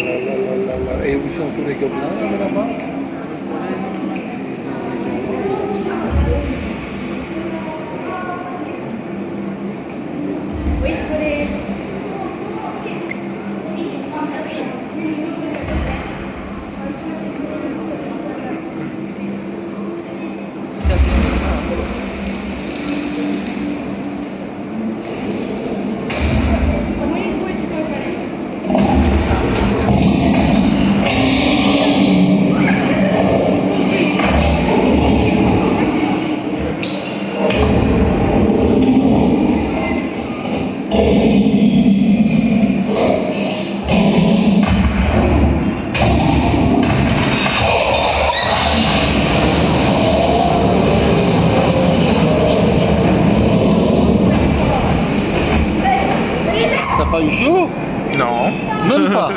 là. Et où sont tous les gobelins là, de la banque? Oui, pour les... T'as pas eu chaud? Non. Même pas.